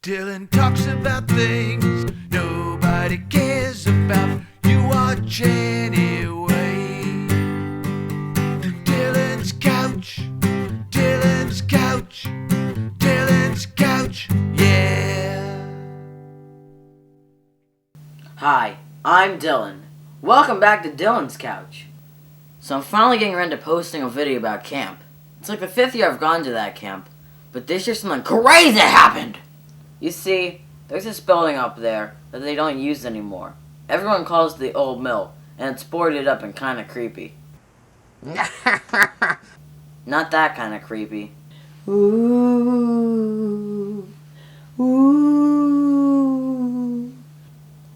Dylan talks about things nobody cares about. You watch anyway. Dylan's couch, Dylan's couch, Dylan's couch, yeah. Hi, I'm Dylan. Welcome back to Dylan's Couch. So I'm finally getting around to posting a video about camp. It's like the 5th year I've gone to that camp, but this year something crazy happened! You see, there's this building up there that they don't use anymore. Everyone calls it the old mill, and it's boarded up and kinda creepy. Not that kinda creepy. Ooh, ooh.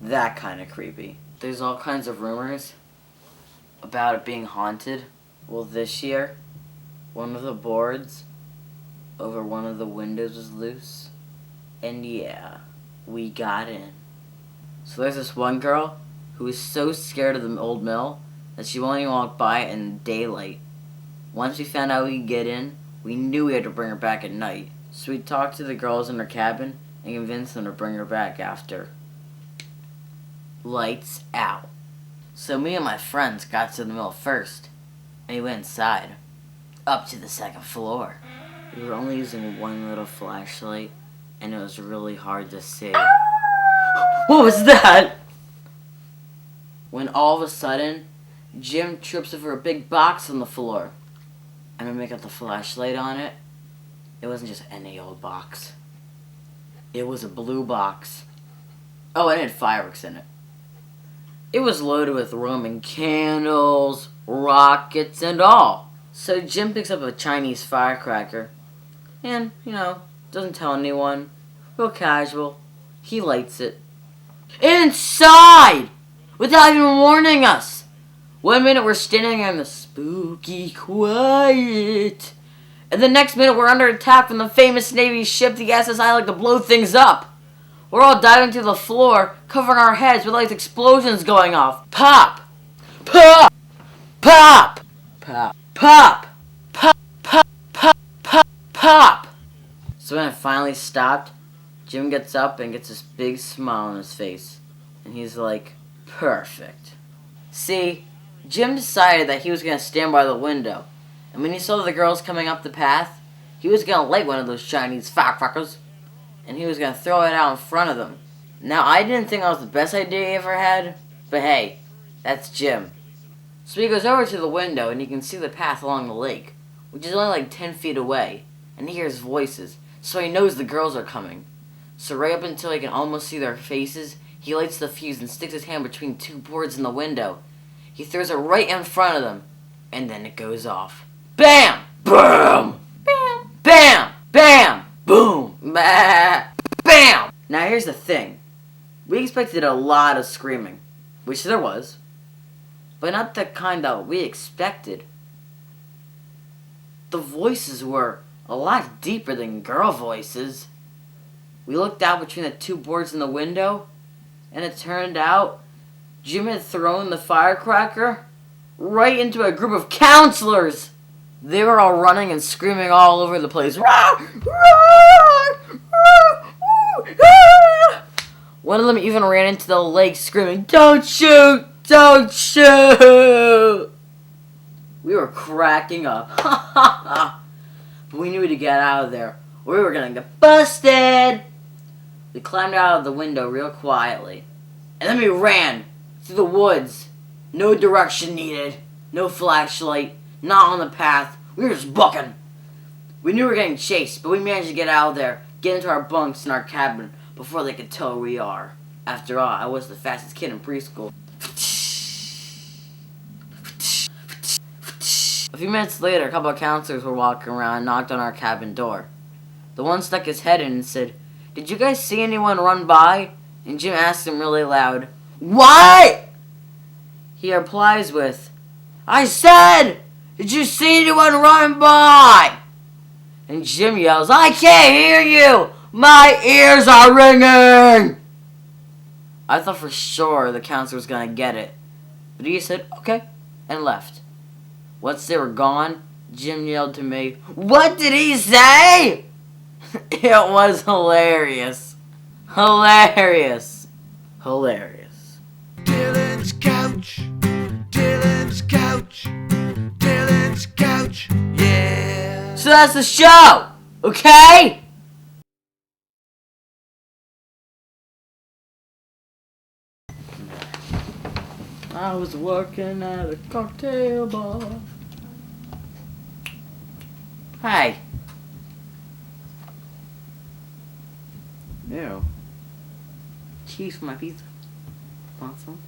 That kinda creepy. There's all kinds of rumors about it being haunted. Well, this year, one of the boards over one of the windows was loose. And yeah, we got in. So there's this one girl who was so scared of the old mill that she won't even walk by it in daylight. Once we found out we could get in, we knew we had to bring her back at night. So we talked to the girls in her cabin and convinced them to bring her back after. Lights out. So me and my friends got to the mill first, and we went inside, up to the 2nd floor. We were only using one little flashlight, and it was really hard to see. What was that? When all of a sudden, Jim trips over a big box on the floor. And when we got the flashlight on it, it wasn't just any old box. It was a blue box. Oh, and it had fireworks in it. It was loaded with Roman candles, rockets, and all. So Jim picks up a Chinese firecracker and, doesn't tell anyone. Real casual. He lights it. Inside! Without even warning us! 1 minute we're standing in the spooky quiet. And the next minute we're under attack from the famous Navy ship, the SSI, like to blow things up. We're all diving to the floor, covering our heads with like explosions going off. Pop! Pop! Pop! Pop! Pop! Pop! Pop! Pop! Pop! Pop! So when it finally stopped, Jim gets up and gets this big smile on his face. And he's like, perfect. See, Jim decided that he was going to stand by the window. And when he saw the girls coming up the path, he was going to light one of those Chinese firecrackers. And he was going to throw it out in front of them. Now, I didn't think that was the best idea he ever had. But hey, that's Jim. So he goes over to the window and he can see the path along the lake, which is only like 10 feet away. And he hears voices, so he knows the girls are coming. So right up until he can almost see their faces, he lights the fuse and sticks his hand between 2 boards in the window. He throws it right in front of them, and then it goes off. Bam! Boom! Bam! Bam! Bam! Boom! Bah! Bam! Now here's the thing. We expected a lot of screaming, which there was, but not the kind that we expected. The voices were a lot deeper than girl voices. We looked out between the 2 boards in the window, and it turned out Jim had thrown the firecracker right into a group of counselors. They were all running and screaming all over the place. One of them even ran into the lake screaming, "Don't shoot! Don't shoot!" We were cracking up. But we knew to get out of there, or we were gonna get busted. We climbed out of the window real quietly, and then we ran through the woods. No direction needed, no flashlight, not on the path. We were just booking. We knew we were getting chased, but we managed to get out of there, get into our bunks in our cabin before they could tell who we are. After all, I was the fastest kid in preschool. A few minutes later, a couple of counselors were walking around and knocked on our cabin door. The one stuck his head in and said, "Did you guys see anyone run by?" And Jim asked him really loud, "What?" He replies with, "I said, did you see anyone run by?" And Jim yells, "I can't hear you! My ears are ringing!" I thought for sure the counselor was going to get it. But he said, "Okay," and left. Once they were gone, Jim yelled to me, "What did he say?" It was hilarious. Hilarious. Hilarious. Dylan's couch, Dylan's couch, Dylan's couch, yeah. So that's the show, okay? I was working at a cocktail bar. Hi. Ew. Cheese for my pizza. Want some?